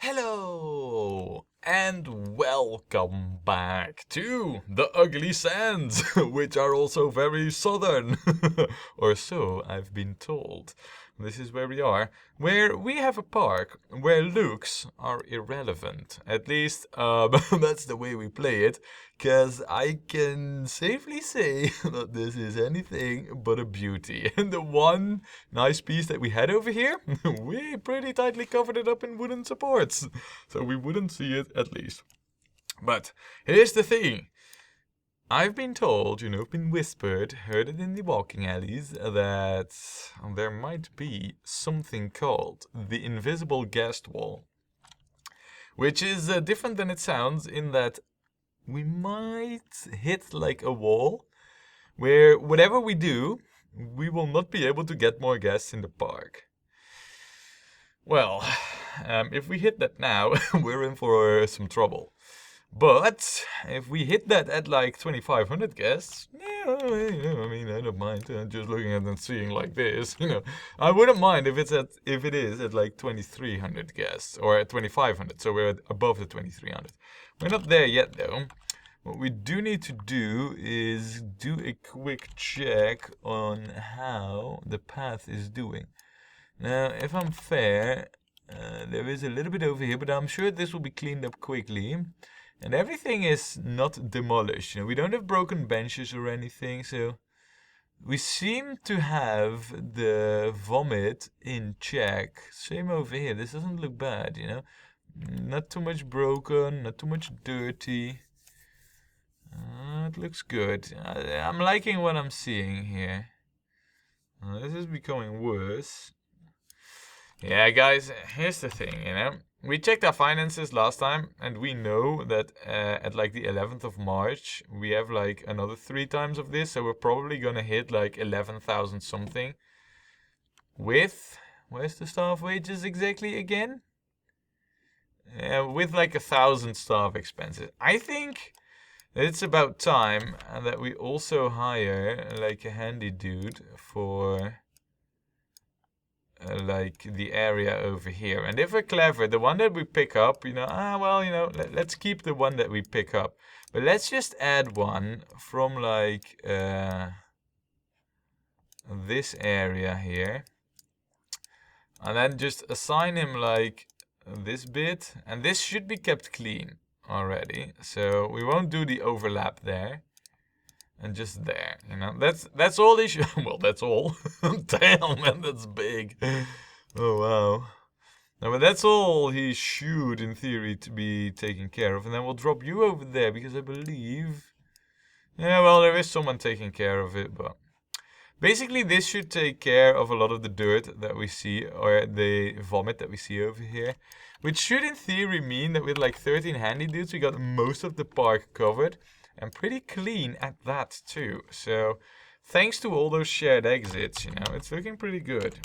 Hello and welcome back to the ugly sands, which are also very southern, or so I've been told. This is where we are, where we have a park where looks are irrelevant. At least, that's the way we play it, because I can safely say that this is anything but a beauty. And the one nice piece that we had over here, we pretty tightly covered it up in wooden supports, so we wouldn't see it at least. But here's the thing. I've been told, been whispered, heard it in the walking alleys, that there might be something called the invisible guest wall. Which is different than it sounds in that we might hit like a wall where whatever we do, we will not be able to get more guests in the park. Well, if we hit that now, we're in for some trouble. But if we hit that at like 2,500 guests, I don't mind just looking at it and seeing like this. I wouldn't mind if it is at like 2,300 guests or at 2,500. So we're above the 2,300. We're not there yet though. What we do need to do is do a quick check on how the path is doing. Now, if I'm fair, there is a little bit over here, but I'm sure this will be cleaned up quickly. And everything is not demolished. We don't have broken benches or anything, so we seem to have the vomit in check. Same over here. This doesn't look bad, Not too much broken, not too much dirty. It looks good. I'm liking what I'm seeing here. This is becoming worse. Yeah, guys, here's the thing, We checked our finances last time, and we know that at like the 11th of March, we have like another 3 times of this, so we're probably gonna hit like 11,000 something. With, where's the staff wages exactly again? With like 1,000 staff expenses. I think it's about time that we also hire like a handy dude for like the area over here. And if we're clever, the one that we pick up, let's keep the one that we pick up. But let's just add one from like this area here. And then just assign him like this bit. And this should be kept clean already. So we won't do the overlap there. And just there, that's all they should. Well, that's all. Damn, man, that's big. Oh, wow. No, but that's all he should, in theory, to be taken care of. And then we'll drop you over there, because I believe... Yeah, well, there is someone taking care of it, but... Basically, this should take care of a lot of the dirt that we see, or the vomit that we see over here. Which should, in theory, mean that with like 13 handy dudes, we got most of the park covered. And pretty clean at that too. So thanks to all those shared exits, it's looking pretty good.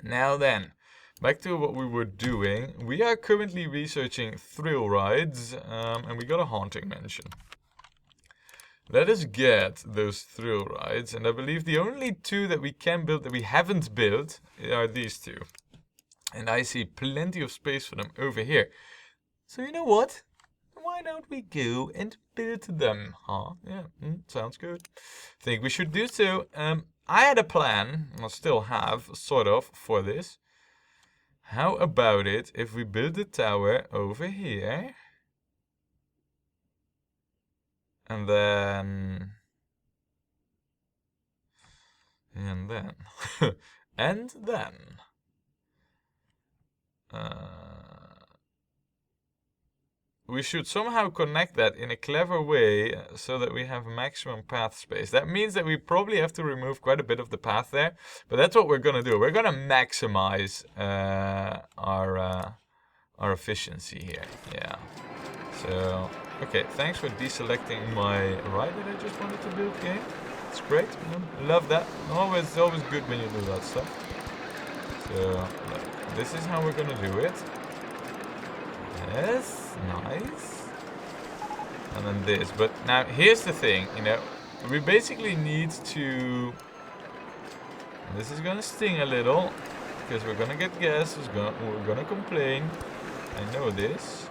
Now then, back to what we were doing. We are currently researching thrill rides, and we got a haunting mansion. Let us get those thrill rides, and I believe the only 2 that we can build that we haven't built are these 2. And I see plenty of space for them over here. So you know what? Why don't we go and build them, huh? Yeah, sounds good. Think we should do so. I had a plan, I still have, sort of, for this. How about it if we build a tower over here? And then... And then... and then... we should somehow connect that in a clever way so that we have maximum path space. That means that we probably have to remove quite a bit of the path there, but that's what we're going to do. We're going to maximize our efficiency here. Yeah. So, okay, thanks for deselecting my ride that I just wanted to build game. It's great. Love that. Always good when you do that stuff. So, this is how we're going to do it. Yes, nice. And then this. But now, here's the thing, we basically need to... This is gonna sting a little, because we're gonna get guests, we're gonna complain. I know this.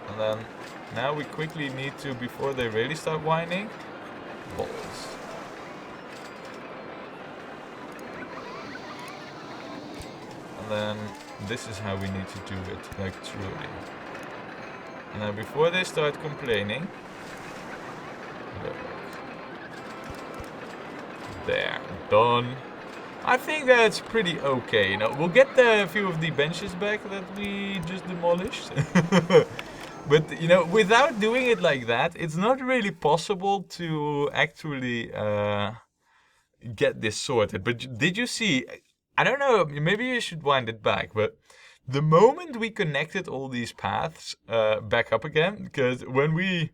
And then now we quickly need to, before they really start whining, balls. And then this is how we need to do it, like truly. And now before they start complaining, look. There, done. I think that's pretty okay. You know, we'll get a few of the benches back that we just demolished. But, you know, without doing it like that, it's not really possible to actually get this sorted. But did you see, I don't know, maybe you should wind it back, but the moment we connected all these paths back up again, because when we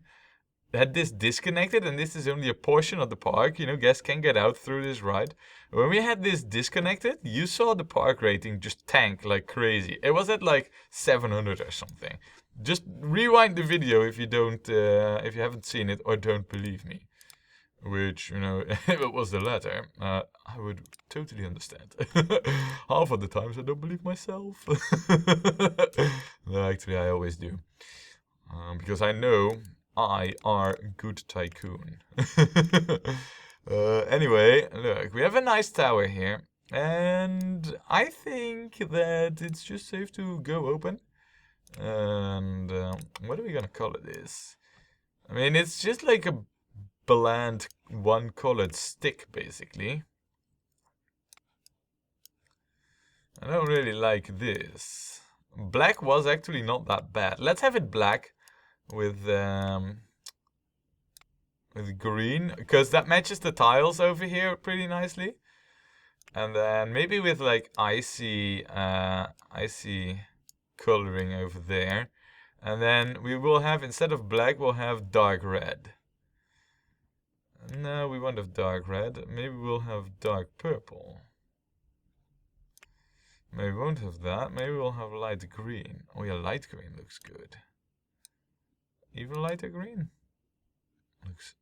had this disconnected, and this is only a portion of the park, you know, guests can get out through this ride. When we had this disconnected, you saw the park rating just tank like crazy. It was at like 700 or something. Just rewind the video if you don't, if you haven't seen it or don't believe me. Which, you know, if it was the latter, I would totally understand. Half of the times I don't believe myself. No, actually, I always do. Because I know I are good tycoon. Anyway, look, we have a nice tower here. And I think that it's just safe to go open. And what are we gonna call it this? I mean, it's just like a bland one-colored stick, basically. I don't really like this. Black was actually not that bad. Let's have it black with green, because that matches the tiles over here pretty nicely. And then maybe with like icy coloring over there. And then we will have, instead of black, we'll have dark red. No, we won't have dark red. Maybe we'll have dark purple. Maybe we won't have that. Maybe we'll have light green. Oh yeah, light green looks good. Even lighter green? Looks...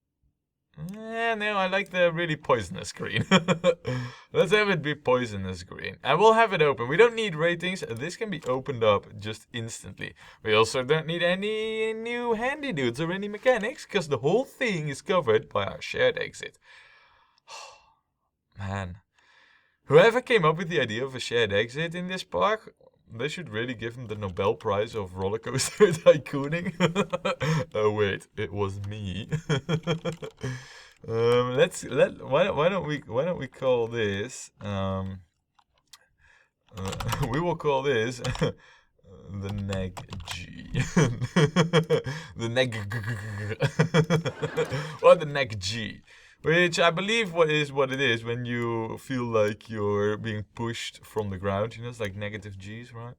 no, I like the really poisonous green. Let's have it be poisonous green. And we'll have it open. We don't need ratings. This can be opened up just instantly. We also don't need any new handy dudes or any mechanics, because the whole thing is covered by our shared exit. Man. Whoever came up with the idea of a shared exit in this park, they should really give him the Nobel Prize of Rollercoaster Tycooning. Oh wait, it was me. Why don't we call this we will call this the neg G. The neg or the neg G. Which I believe what it is when you feel like you're being pushed from the ground. You know, it's like negative G's, right?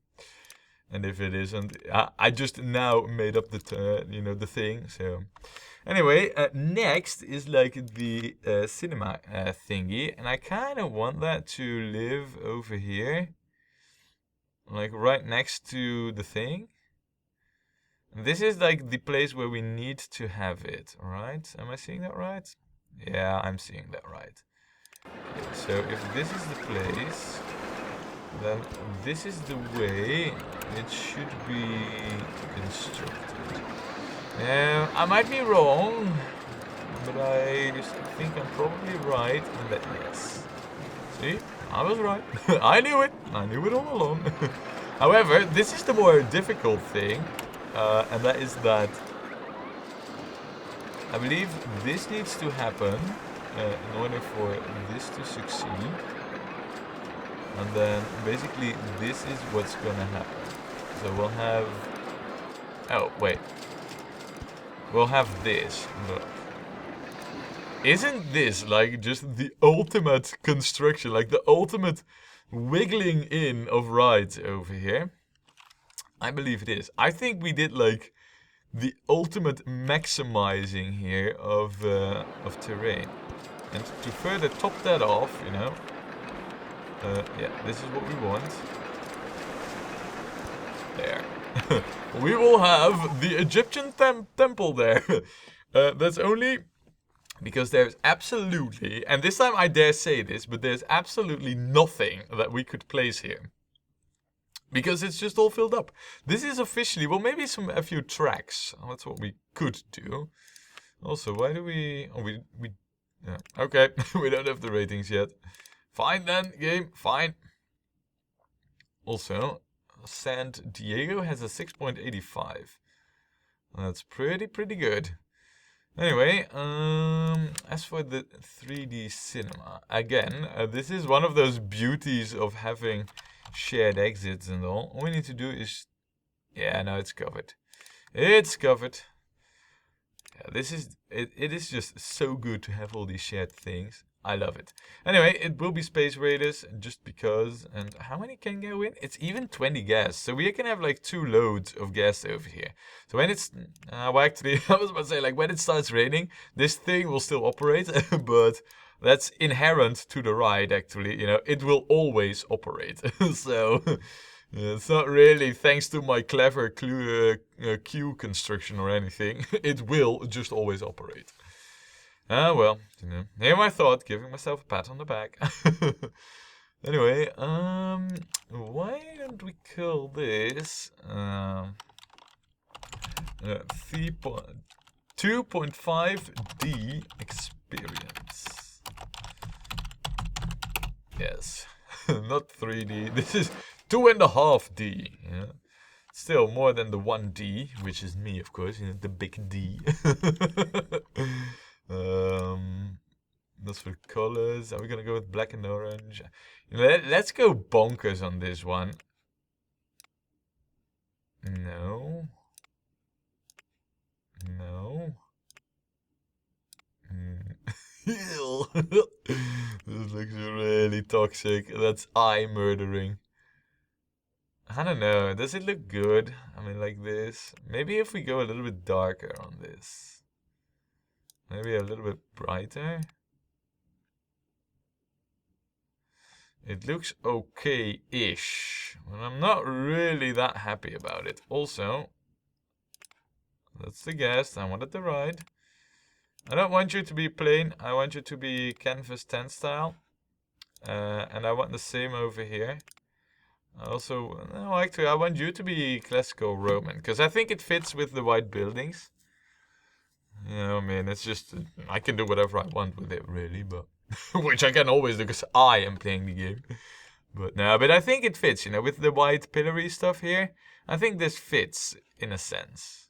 And if it isn't, I just now made up the you know, the thing. So anyway, next is like the cinema thingy, and I kind of want that to live over here, like right next to the thing. And this is like the place where we need to have it, right? Am I seeing that right? Yeah, I'm seeing that right. Okay, so if this is the place, then this is the way it should be constructed. I might be wrong, but I think I'm probably right in that yes. See, I was right. I knew it. I knew it all along. However, this is the more difficult thing, and that is that I believe this needs to happen in order for this to succeed. And then basically this is what's gonna happen. So we'll have... Oh, wait. We'll have this. Look. Isn't this like just the ultimate construction? Like the ultimate wiggling in of rides over here? I believe it is. I think we did like the ultimate maximizing here of terrain. And to further top that off, you know, yeah, this is what we want. There. We will have the Egyptian temple there. That's only Because there's absolutely, and this time I dare say this, but there's absolutely nothing that we could place here. Because it's just all filled up. This is officially, well, maybe a few tracks. That's what we could do. Also, why do we, yeah, okay, we don't have the ratings yet. Fine then, game, fine. Also, San Diego has a 6.85. That's pretty good. Anyway, as for the 3D cinema, again, this is one of those beauties of having shared exits and all. All we need to do is, yeah, no, it's covered. It's covered. Yeah, this is, it is just so good to have all these shared things. I love it. Anyway, it will be Space Raiders just because. And how many can go in? It's even 20 gas. So we can have like 2 loads of gas over here. So when it's, well, actually, I was about to say, like, when it starts raining, this thing will still operate. But that's inherent to the ride, actually. You know, it will always operate. So yeah, it's not really thanks to my clever queue construction or anything. It will just always operate. Ah, well, you know, here I thought, giving myself a pat on the back. Anyway, why don't we call this 2.5D experience? Yes, not 3D. This is 2.5D. Yeah, still more than the 1D, which is me, of course. You know, the big D. That's for colors. Are we gonna go with black and orange? Let's go bonkers on this one. No. No. This looks really toxic. That's eye murdering. I don't know. Does it look good? I mean, like this. Maybe if we go a little bit darker on this. Maybe a little bit brighter. It looks okay-ish, but I'm not really that happy about it. Also, that's the guest. I wanted the ride. I don't want you to be plain. I want you to be canvas 10 style. And I want the same over here. Also, no, actually, I want you to be classical Roman, because I think it fits with the white buildings. You know, I mean, it's just, I can do whatever I want with it, really, but... Which I can always do, because I am playing the game. But no, but I think it fits, you know, with the white pillory stuff here. I think this fits, in a sense.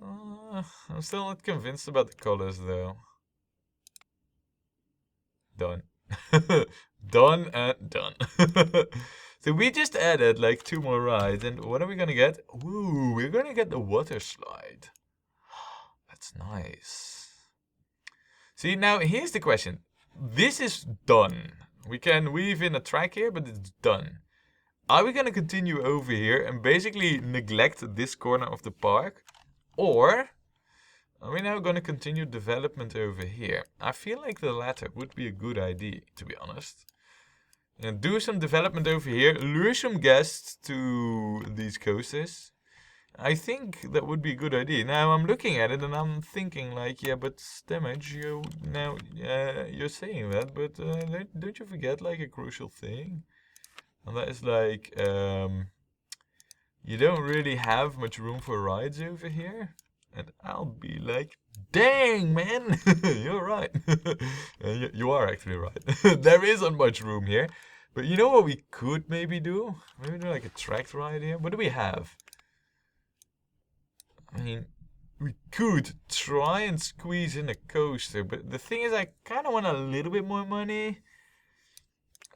I'm still not convinced about the colors, though. Done. Done and done. So we just added, like, 2 more rides, and what are we gonna get? Ooh, we're gonna get the water slide. That's nice. See, now here's the question. This is done. We can weave in a track here, but it's done. Are we going to continue over here and basically neglect this corner of the park? Or are we now going to continue development over here? I feel like the latter would be a good idea, to be honest. And do some development over here. Lure some guests to these coasters. I think that would be a good idea. Now I'm looking at it and I'm thinking like, yeah, but Stemage, you're saying that, but don't you forget like a crucial thing? And that is like, you don't really have much room for rides over here. And I'll be like, dang, man, you're right. You are actually right. There isn't much room here. But you know what we could maybe do? Maybe do like a tracked ride here. What do we have? I mean, we could try and squeeze in a coaster, but the thing is, I kind of want a little bit more money.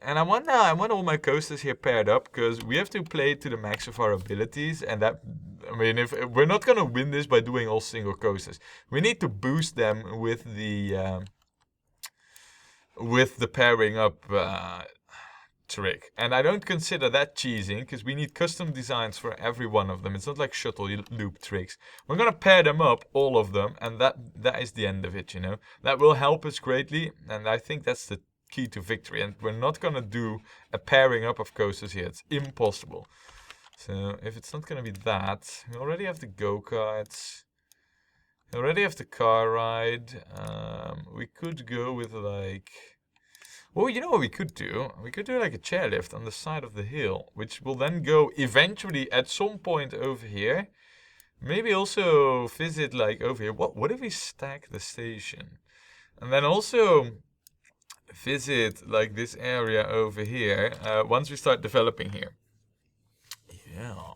And I want all my coasters here paired up, because we have to play to the max of our abilities. And that, I mean, if we're not going to win this by doing all single coasters. We need to boost them with the pairing up trick. And I don't consider that cheesing, because we need custom designs for every one of them. It's not like shuttle loop tricks. We're going to pair them up, all of them, and that is the end of it, you know. That will help us greatly, and I think that's the key to victory. And we're not going to do a pairing up of coasters here. It's impossible. So if it's not going to be that, we already have the go-karts. I already have the car ride. We could go with like... Well, you know what we could do? We could do like a chairlift on the side of the hill, which will then go eventually at some point over here. Maybe also visit like over here. What if we stack the station? And then also visit like this area over here once we start developing here. Yeah.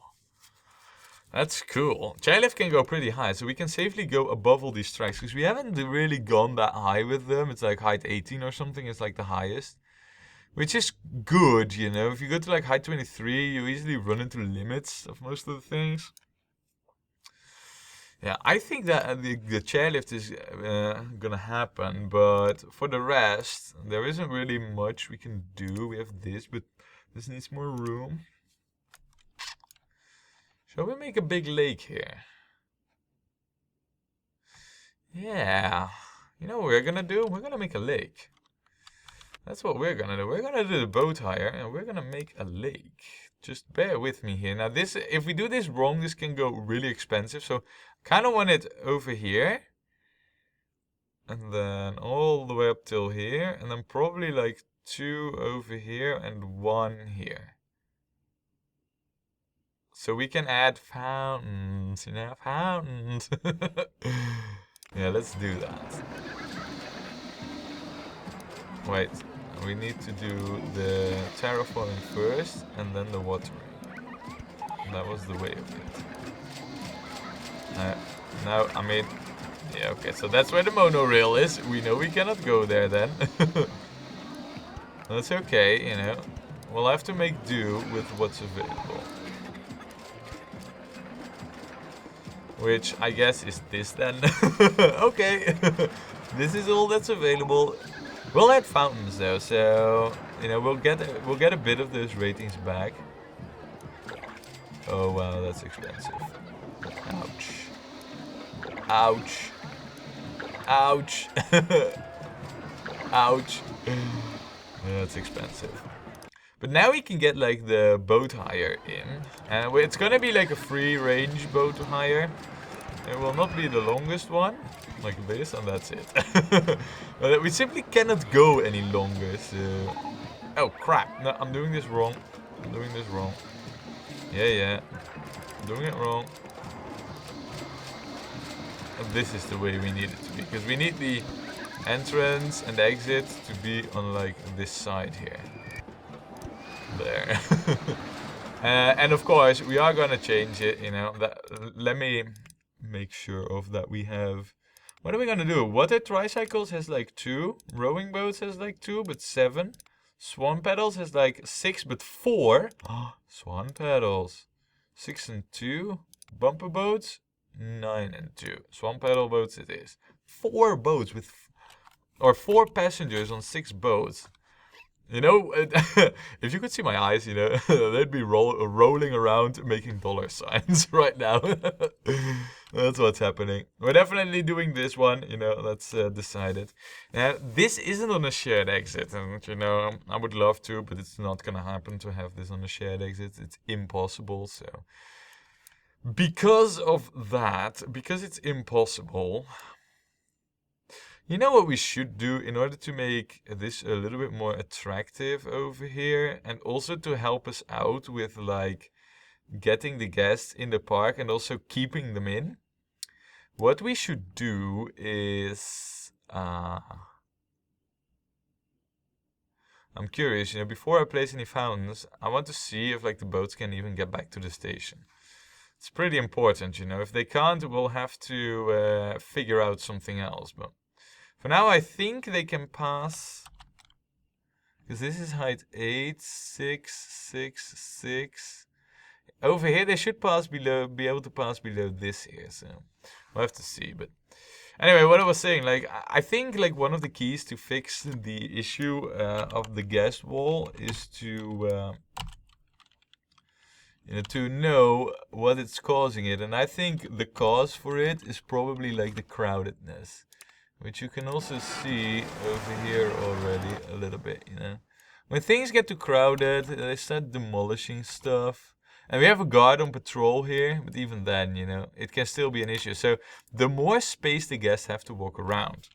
That's cool. Chairlift can go pretty high, so we can safely go above all these tracks, because we haven't really gone that high with them. It's like height 18 or something, it's like the highest. Which is good, you know. If you go to like height 23, you easily run into limits of most of the things. Yeah, I think that the chairlift is gonna happen, but for the rest, there isn't really much we can do. We have this, but this needs more room. Shall we make a big lake here? Yeah. You know what we're gonna do? We're gonna make a lake. That's what we're gonna do. We're gonna do the boat hire, and we're gonna make a lake. Just bear with me here. Now this, if we do this wrong, this can go really expensive. So kind of want it over here. And then all the way up till here. And then probably like 2 over here and 1 here. So we can add fountains, you know, fountains. Yeah, let's do that. Wait, we need to do the terraforming first and then the watering. That was the way of it. Now, I mean, yeah, okay, so that's where the monorail is. We know we cannot go there then. That's okay, you know. We'll have to make do with what's available. Which I guess is this then. Okay. This is all that's available. We'll add fountains though, so you know we'll get a bit of those ratings back. Oh wow, that's expensive. Ouch. Ouch. Ouch. Ouch. Yeah, that's expensive. But now we can get like the boat hire in. And it's gonna be like a free range boat hire. It will not be the longest one, like this, and that's it. But we simply cannot go any longer, so... Oh crap, no, I'm doing this wrong. I'm doing this wrong. Yeah. I'm doing it wrong. And this is the way we need it to be, because we need the entrance and exit to be on like this side here. There. And of course, we are gonna change it, you know. Let me make sure of that we have... What are we gonna do? Water tricycles has like 2. Rowing boats has like 2, but 7. Swan pedals has like 6, but 4. Swan pedals. 6 and 2. Bumper boats, 9 and 2. Swan pedal boats it is. 4 boats with... Or 4 passengers on 6 boats. You know, if you could see my eyes, you know, they'd be rolling around making dollar signs right now. That's what's happening. We're definitely doing this one, you know, that's decided. Now, this isn't on a shared exit, and, you know, I would love to, but it's not gonna happen to have this on a shared exit. It's impossible, so... Because of that, because it's impossible... You know what we should do in order to make this a little bit more attractive over here, and also to help us out with like getting the guests in the park and also keeping them in? What we should do is I'm curious, you know, before I place any fountains, I want to see if like the boats can even get back to the station. It's pretty important, you know. If they can't, we'll have to figure out something else, but for now, I think they can pass, because this is height 8, 6, 6, 6. Over here, they should pass below, be able to pass below this here, so we'll have to see. But anyway, what I was saying, like, I think like one of the keys to fix the issue of the guest wall is to you know, to know what it's causing it, and I think the cause for it is probably like the crowdedness. Which you can also see over here already a little bit, you know. When things get too crowded, they start demolishing stuff. And we have a guard on patrol here, but even then, you know, it can still be an issue. So the more space the guests have to walk around,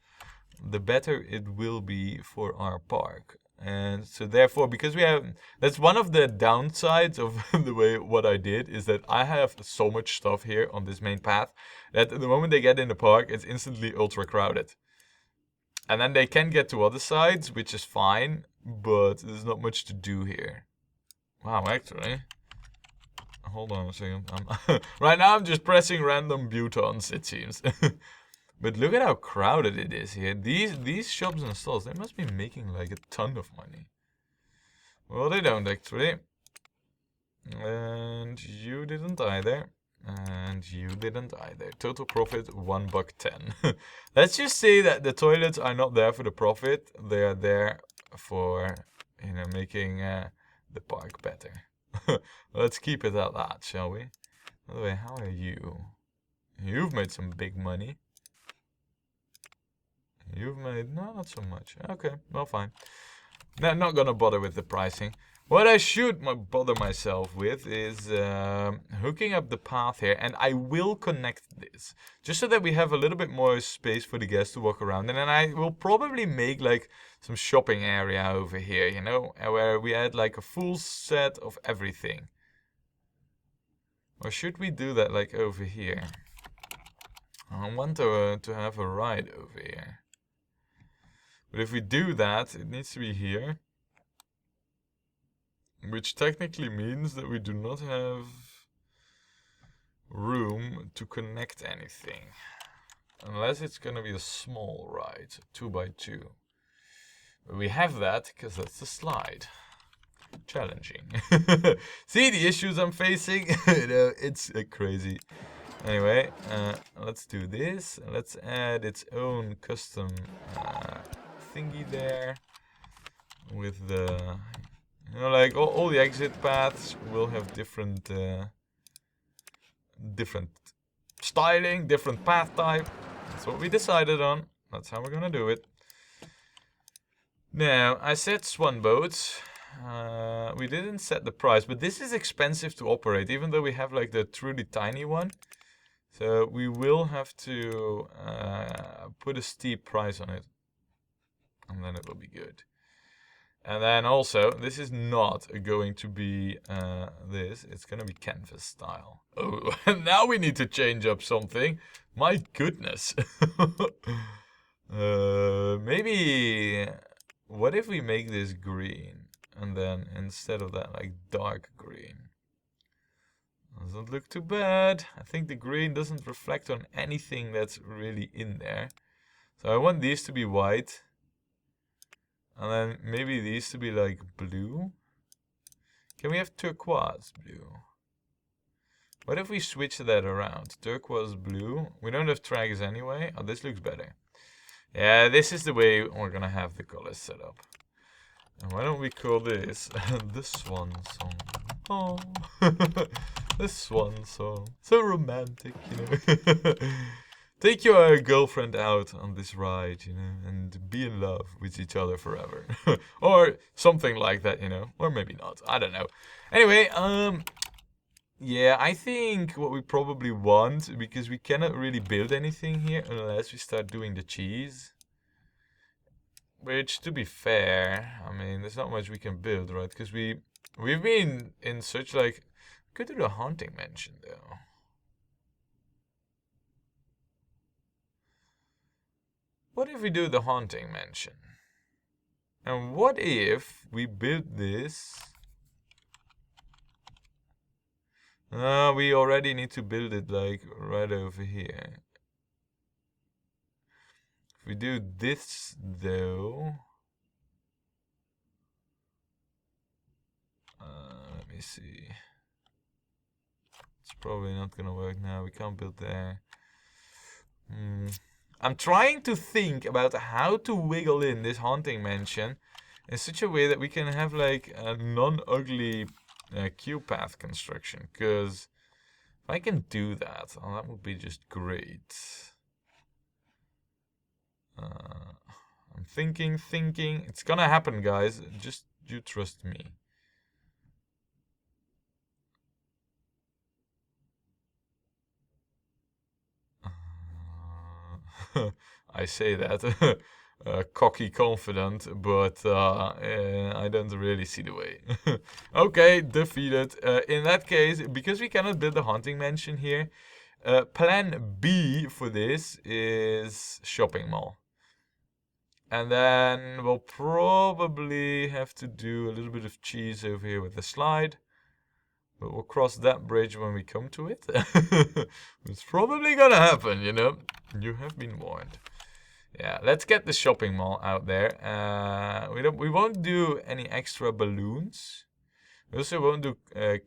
the better it will be for our park. And so therefore, because we have, that's one of the downsides of the way what I did, is that I have so much stuff here on this main path that the moment they get in the park, it's instantly ultra crowded. And then they can get to other sides, which is fine, but there's not much to do here. Wow, actually. Hold on a second. Right now I'm just pressing random buttons, it seems. But look at how crowded it is here. These shops and stalls, they must be making like a ton of money. Well, they don't actually. And you didn't either. And you didn't either. Total profit $1.10. Let's just say that the toilets are not there for the profit. They are there for, you know, making the park better. Let's keep it at that, shall we? By the way, how are you? You've made some big money. You've made, no, not so much. Okay, well, fine. No, not gonna bother with the pricing. What I should bother myself with is hooking up the path here, and I will connect this just so that we have a little bit more space for the guests to walk around. And then I will probably make like some shopping area over here, you know, where we add like a full set of everything. Or should we do that like over here? I want to have a ride over here. But if we do that, it needs to be here. Which technically means that we do not have room to connect anything. Unless it's going to be a small ride, 2x2. But we have that because that's the slide. Challenging. See the issues I'm facing? You know, it's crazy. Anyway, let's do this. Let's add its own custom thingy there. With the... You know, like all the exit paths will have different different styling, different path type. That's what we decided on. That's how we're gonna do it. Now, I said swan boats. We didn't set the price, but this is expensive to operate, even though we have like the truly tiny one. So we will have to put a steep price on it. And then it will be good. And then also, this is not going to be this. It's going to be canvas style. Oh, now we need to change up something. My goodness. Maybe, what if we make this green? And then instead of that, like dark green. Doesn't look too bad. I think the green doesn't reflect on anything that's really in there. So I want these to be white. And then maybe these to be like blue. Can we have turquoise blue? What if we switch that around? Turquoise blue. We don't have tracks anyway. Oh, this looks better. Yeah, this is the way we're gonna have the colors set up. And why don't we call this the Swan Song? Oh, the Swan Song. So romantic, you know. Take your girlfriend out on this ride, you know, and be in love with each other forever. Or something like that, you know. Or maybe not. I don't know. Anyway, yeah, I think what we probably want, because we cannot really build anything here unless we start doing the cheese. Which, to be fair, I mean, there's not much we can build, right? Because we've been in such like... We could do the haunting mansion, though. What if we do the haunting mansion? And what if we build this? We already need to build it like right over here. If we do this though, let me see. It's probably not gonna work now. We can't build there. I'm trying to think about how to wiggle in this haunting mansion in such a way that we can have like a non-ugly queue path construction. Because if I can do that, oh, that would be just great. I'm thinking. It's gonna happen, guys. Just you trust me. I say that cocky confident, but I don't really see the way. Okay, defeated. In that case, because we cannot build a haunting mansion here, plan B for this is shopping mall. And then we'll probably have to do a little bit of cheese over here with the slide. But we'll cross that bridge when we come to it. It's probably gonna happen, you know. You have been warned. Yeah, let's get the shopping mall out there. We won't do any extra balloons. We also won't do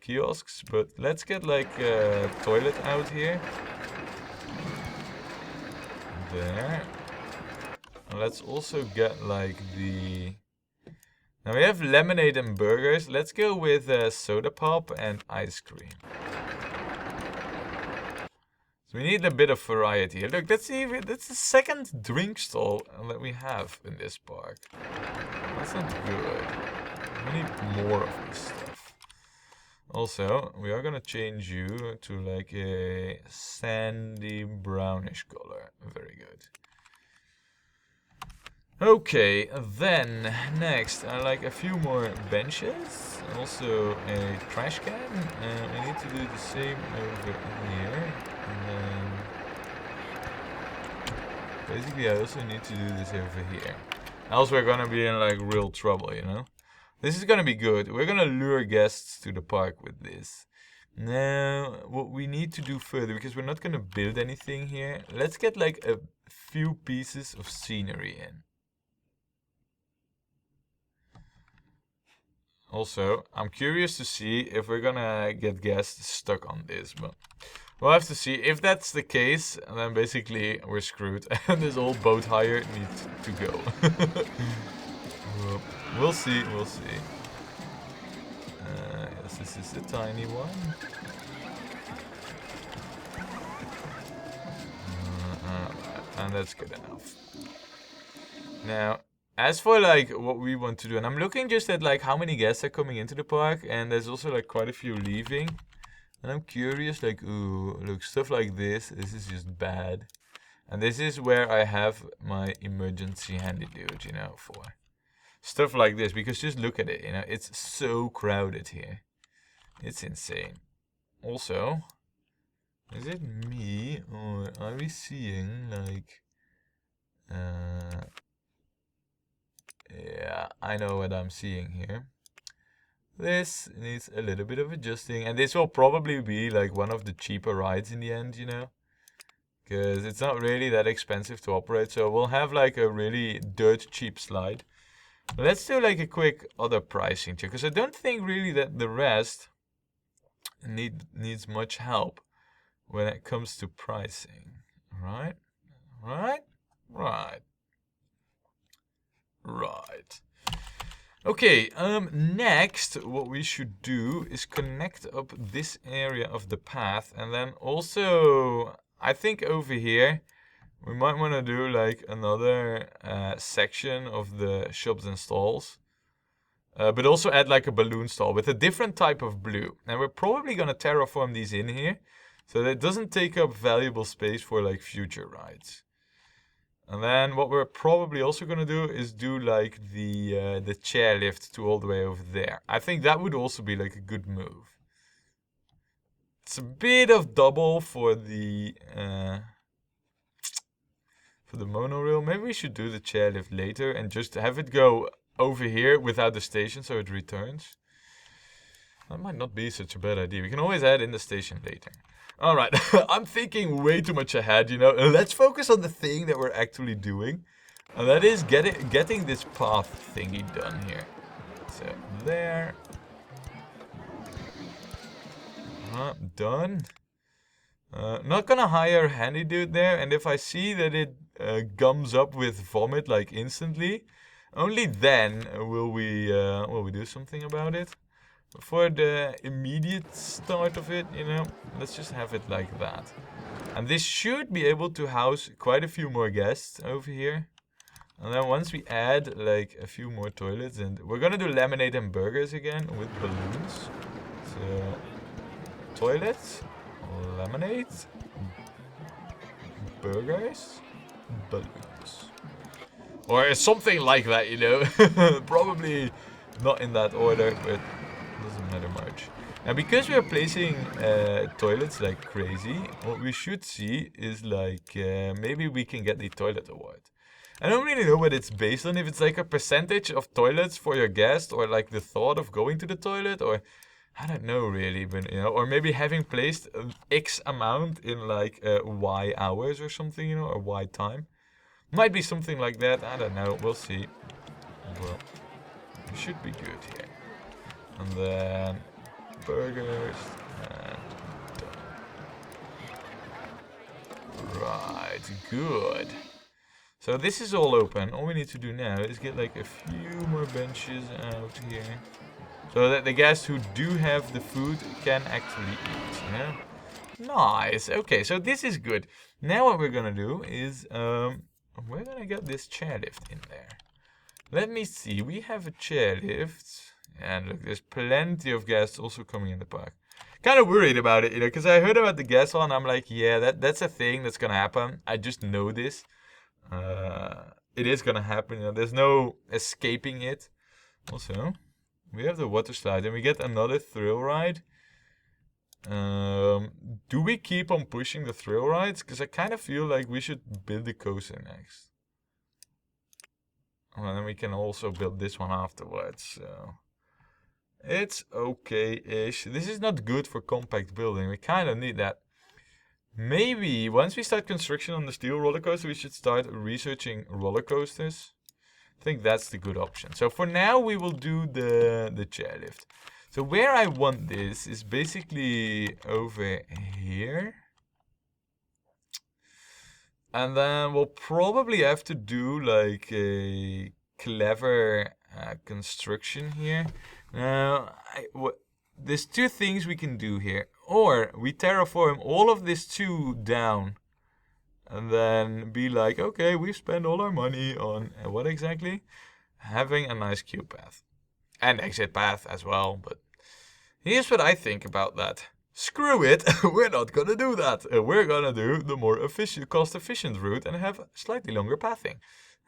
kiosks, but let's get like a toilet out here. There. And let's also get like the... Now we have lemonade and burgers. Let's go with soda pop and ice cream. So we need a bit of variety. Look, that's the second drink stall that we have in this park. That's not good. We need more of this stuff. Also, we are gonna change you to like a sandy brownish color. Very good. Okay, then next I like a few more benches, also a trash can. I need to do the same over here, and then basically I also need to do this over here. Else we're gonna be in like real trouble, you know. This is gonna be good. We're gonna lure guests to the park with this. Now, what we need to do further, because we're not gonna build anything here, let's get like a few pieces of scenery in. Also, I'm curious to see if we're gonna get guests stuck on this, but we'll have to see. If that's the case, then basically we're screwed and this whole boat hire needs to go. We'll see, we'll see. Yes, this is a tiny one. And that's good enough. Now, as for like what we want to do, and I'm looking just at like how many guests are coming into the park, and there's also like quite a few leaving. And I'm curious, like, ooh, look, stuff like this is just bad. And this is where I have my emergency handy dude, you know, for stuff like this, because just look at it, you know, it's so crowded here. It's insane. Also, is it me, or are we seeing like yeah, I know what I'm seeing here. This needs a little bit of adjusting, and this will probably be like one of the cheaper rides in the end, you know, because it's not really that expensive to operate. So we'll have like a really dirt cheap slide. Let's do like a quick other pricing check, because I don't think really that the rest needs much help when it comes to pricing. Right? Right. Okay, next what we should do is connect up this area of the path, and then also I think over here we might want to do like another section of the shops and stalls, but also add like a balloon stall with a different type of blue. And we're probably gonna terraform these in here so that it doesn't take up valuable space for like future rides. And then what we're probably also gonna do is do like the chairlift to all the way over there. I think that would also be like a good move. It's a bit of double for the monorail. Maybe we should do the chairlift later and just have it go over here without the station so it returns. That might not be such a bad idea. We can always add in the station later. Alright, I'm thinking way too much ahead, you know. Let's focus on the thing that we're actually doing. And that is getting this path thingy done here. So, there. Done. Not gonna hire a handy dude there. And if I see that it gums up with vomit like instantly, only then will we do something about it. For the immediate start of it, you know, let's just have it like that. And this should be able to house quite a few more guests over here. And then once we add like a few more toilets, and we're gonna do lemonade and burgers again with balloons. So, toilets, lemonade, burgers, balloons. Or something like that, you know. Probably not in that order, but doesn't matter much. Now, because we are placing toilets like crazy, what we should see is like maybe we can get the toilet award. I don't really know what it's based on, if it's like a percentage of toilets for your guest, or like the thought of going to the toilet, or I don't know really, but you know, or maybe having placed X amount in like Y hours or something, you know, or Y time. Might be something like that, I don't know, we'll see. Well, it should be good here. And then burgers and done. Right, good. So this is all open. All we need to do now is get like a few more benches out here, so that the guests who do have the food can actually eat, yeah? Nice. Okay, so this is good. Now what we're gonna do is we're gonna get this chairlift in there. Let me see. We have a chairlift, and look, there's plenty of guests also coming in the park. Kind of worried about it, you know, because I heard about the guest hall and I'm like, yeah, that's a thing that's gonna happen. I just know this. It is gonna happen, you know, there's no escaping it. Also, we have the water slide and we get another thrill ride. Do we keep on pushing the thrill rides? Because I kind of feel like we should build the coaster next. And then we can also build this one afterwards, so it's okay-ish. This is not good for compact building. We kind of need that. Maybe once we start construction on the steel roller coaster, we should start researching roller coasters. I think that's the good option. So for now, we will do the chairlift. So where I want this is basically over here. And then we'll probably have to do like a clever construction here. Now, there's two things we can do here. Or we terraform all of this too down. And then be like, okay, we spend all our money on what exactly? Having a nice queue path. And exit path as well. But here's what I think about that. Screw it, we're not gonna do that. We're gonna do the more cost-efficient route and have slightly longer pathing.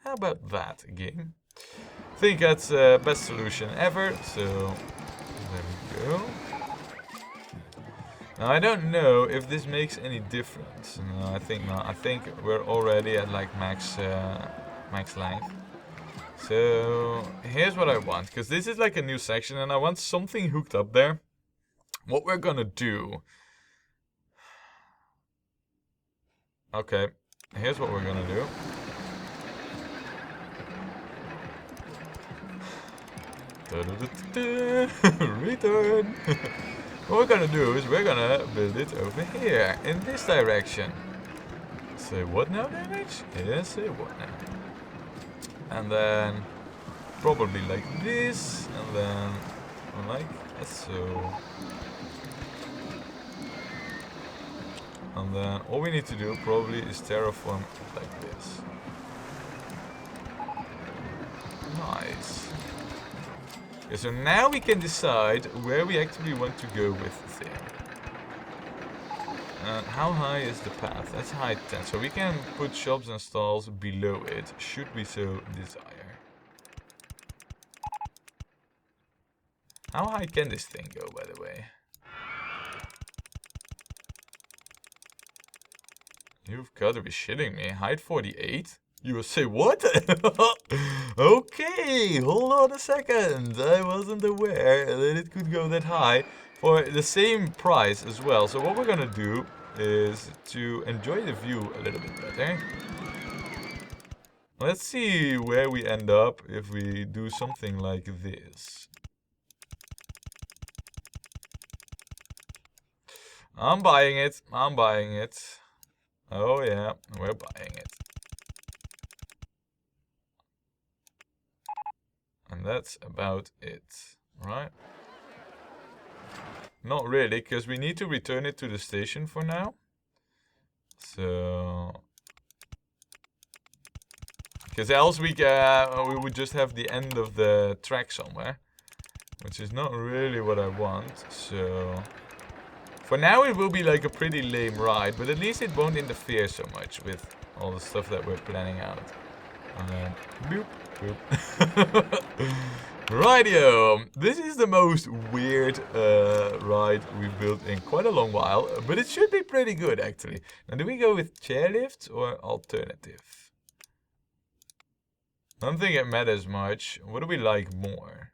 How about that, game? I think that's the best solution ever, so there we go. Now, I don't know if this makes any difference. No, I think not. I think we're already at like max length. So here's what I want, because this is like a new section and I want something hooked up there. What we're gonna do... Okay, here's what we're gonna do. Return! What we're gonna do is we're gonna build it over here, in this direction. Say what now, damage? Yeah, say what now. And then probably like this, and then like so. And then all we need to do probably is terraform it like this. Nice. Okay, so now we can decide where we actually want to go with the thing. And how high is the path? That's height 10. So we can put shops and stalls below it, should we so desire. How high can this thing go, by the way? You've got to be shitting me. Height 48? You will say what? Okay, hold on a second. I wasn't aware that it could go that high for the same price as well. So what we're gonna do is to enjoy the view a little bit better. Let's see where we end up if we do something like this. I'm buying it. I'm buying it. Oh yeah, we're buying it. And that's about it, right? Not really, because we need to return it to the station for now. So... because else we would just have the end of the track somewhere. Which is not really what I want, so... for now it will be like a pretty lame ride, but at least it won't interfere so much with all the stuff that we're planning out. And then, boop, boop. Rightio! This is the most weird ride we've built in quite a long while, but it should be pretty good actually. Now, do we go with chairlift or alternative? I don't think it matters much. What do we like more?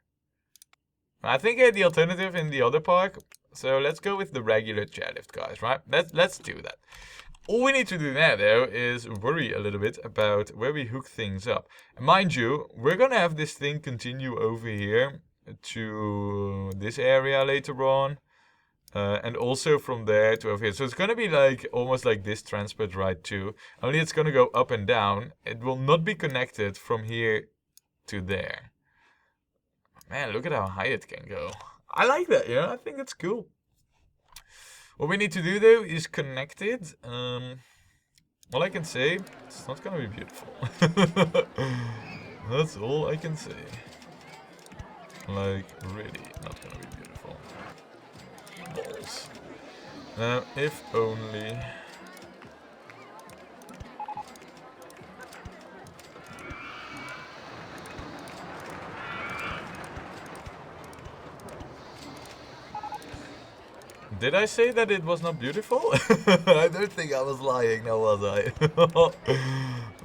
I think I had the alternative in the other park, so let's go with the regular chairlift, guys, right? Let's do that. All we need to do now, though, is worry a little bit about where we hook things up. And mind you, we're gonna have this thing continue over here to this area later on. And also from there to over here. So it's gonna be like, almost like this transport ride too. Only it's gonna go up and down. It will not be connected from here to there. Man, look at how high it can go. I like that, yeah, I think it's cool. What we need to do though is connect it. All I can say, it's not gonna be beautiful. That's all I can say. Like, really not gonna be beautiful. Balls. If only... Did I say that it was not beautiful? I don't think I was lying, now was I?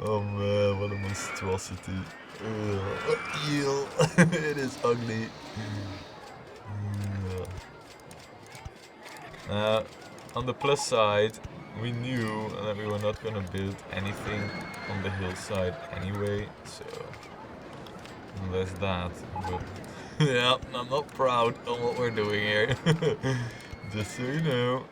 Oh man, what a monstrosity. Eel. It is ugly. On the plus side, we knew that we were not gonna build anything on the hillside anyway, so there's that. But yeah, I'm not proud of what we're doing here. Just so you know.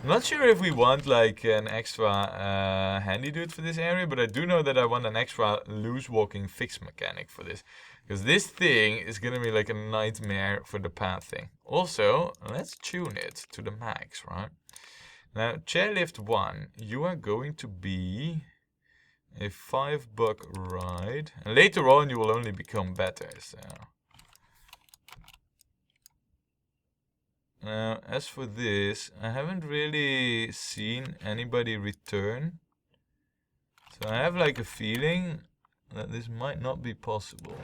I'm not sure if we want like an extra handy dude for this area, but I do know that I want an extra loose walking fixed mechanic for this. Because this thing is gonna be like a nightmare for the pathing. Also, let's tune it to the max, right? Now, chairlift 1, you are going to be a $5 ride. And later on, you will only become better, so. Now, as for this, I haven't really seen anybody return. So I have like a feeling that this might not be possible.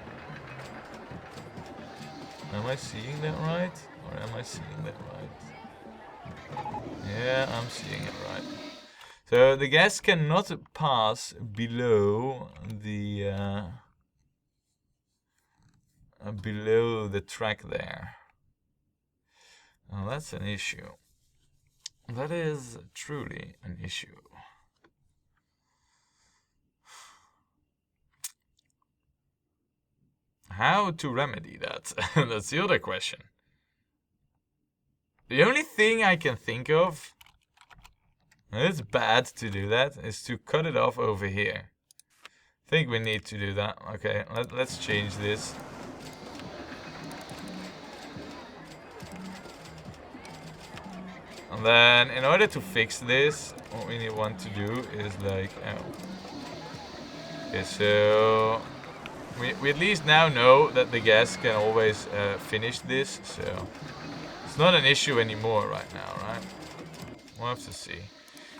Am I seeing that right? Or am I seeing that right? Yeah, I'm seeing it right. So the gas cannot pass below the track there. Well, that's an issue. That is truly an issue. How to remedy that? That's the other question. The only thing I can think of, and it's bad to do that, is to cut it off over here. I think we need to do that. Okay, let's change this. And then, in order to fix this, what we want to do is like, okay, so we at least now know that the gas can always finish this, so it's not an issue anymore right now, right? We'll have to see.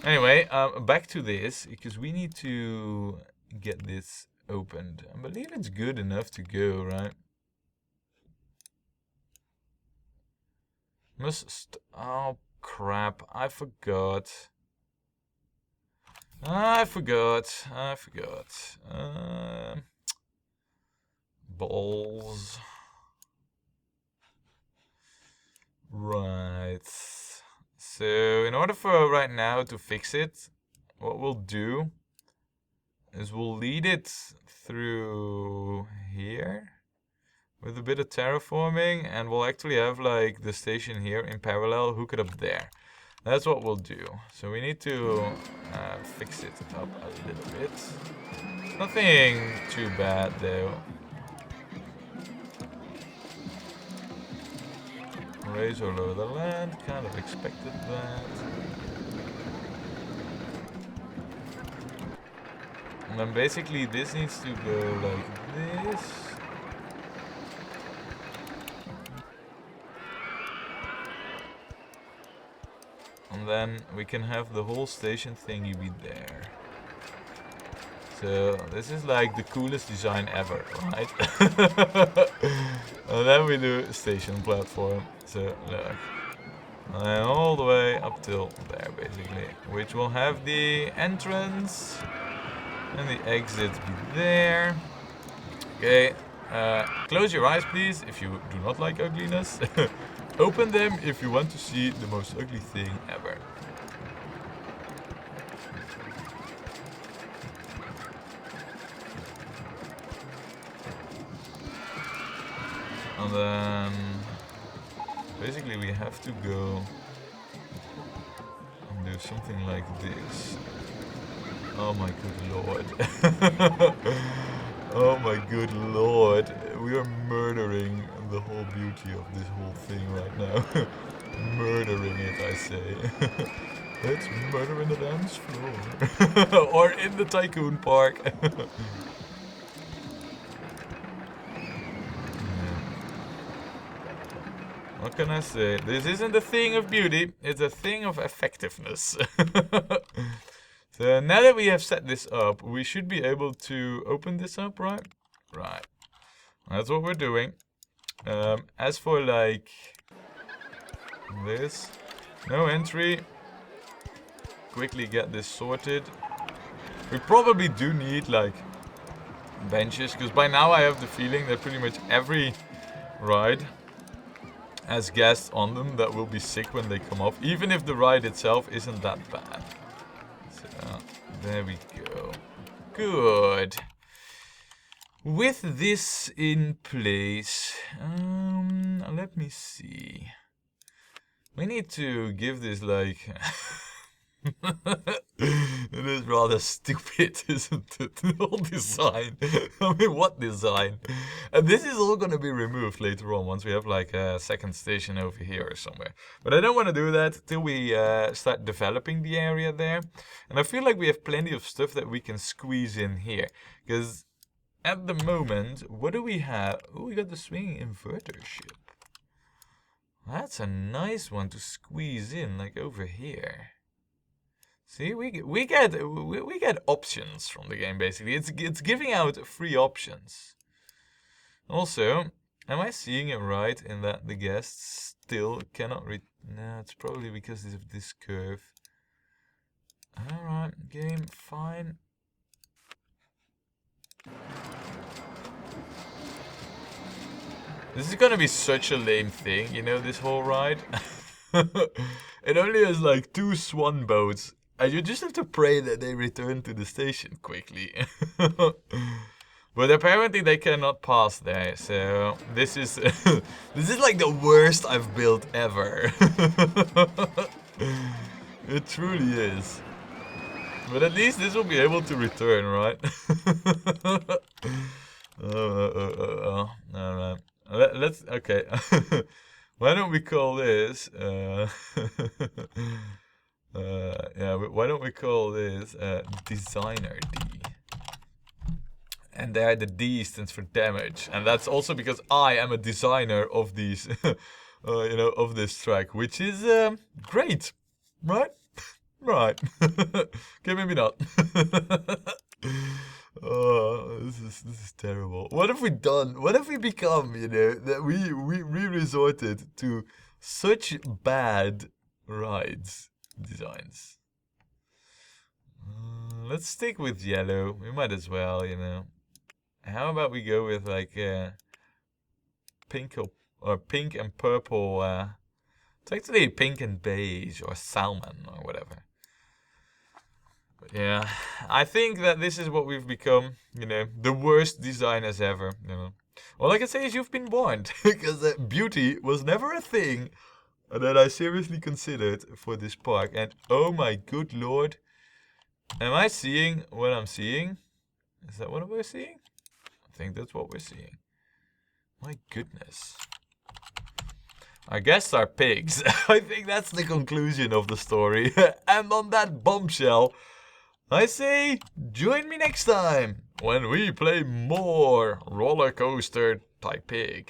Anyway, back to this, because we need to get this opened. I believe it's good enough to go, right? Oh crap, I forgot. Balls. Right. So in order for right now to fix it, what we'll do is we'll lead it through here with a bit of terraforming, and we'll actually have like the station here in parallel, hook it up there. That's what we'll do. So we need to fix it up a little bit. Nothing too bad though. Raise or lower the land, kind of expected that. And then basically this needs to go like this. And then we can have the whole station thingy be there. So this is like the coolest design ever, right? And then we do station platform. So look. And all the way up till there basically. Which will have the entrance and the exit be there. Okay. Close your eyes please if you do not like ugliness. Open them if you want to see the most ugly thing ever. And then basically we have to go and do something like this. Oh my good lord. Oh my good lord. We are murdering the whole beauty of this whole thing right now. Murdering it, I say. Let's murder in the dance floor. Or in the Tycoon Park. What can I say? This isn't a thing of beauty, it's a thing of effectiveness. So now that we have set this up, we should be able to open this up, right? Right. That's what we're doing. As for like this, no entry. Quickly get this sorted. We probably do need like benches, because by now I have the feeling that pretty much every ride has guests on them that will be sick when they come off, even if the ride itself isn't that bad. So, there we go. Good. With this in place, let me see. We need to give this like... It is rather stupid, isn't it? The whole design. I mean, what design? And this is all gonna be removed later on once we have like a second station over here or somewhere. But I don't want to do that till we start developing the area there. And I feel like we have plenty of stuff that we can squeeze in here. Because at the moment, what do we have? Oh, we got the swinging inverter ship. That's a nice one to squeeze in, like over here. See, we get options from the game basically. It's giving out free options. Also, am I seeing it right in that the guests still cannot read? No, it's probably because of this curve. All right, game, fine. This is gonna be such a lame thing, you know, this whole ride. It only has like 2 swan boats. And you just have to pray that they return to the station quickly. But apparently they cannot pass there, so this is this is like the worst I've built ever. It truly is. But at least this will be able to return, right? Alright. Let's okay. Why don't we call this yeah, why don't we call this designer D? And there the D stands for damage. And that's also because I am a designer of these, you know, of this track, which is great, right? Right. Okay, maybe not. Oh, this is terrible. What have we done? What have we become, you know, that we resorted to such bad rides? Designs. Let's stick with yellow. We might as well, you know. How about we go with like pink or pink and purple? It's actually pink and beige or salmon or whatever. But yeah, I think that this is what we've become. You know, the worst designers ever. You know, all I can say is you've been warned, because beauty was never a thing that I seriously considered for this park. And oh my good lord, am I seeing what I'm seeing? Is that what we're seeing? I think that's what we're seeing. My goodness. Our guests are pigs. I think that's the conclusion of the story. And on that bombshell, I say join me next time when we play more Rollercoaster Tycoon.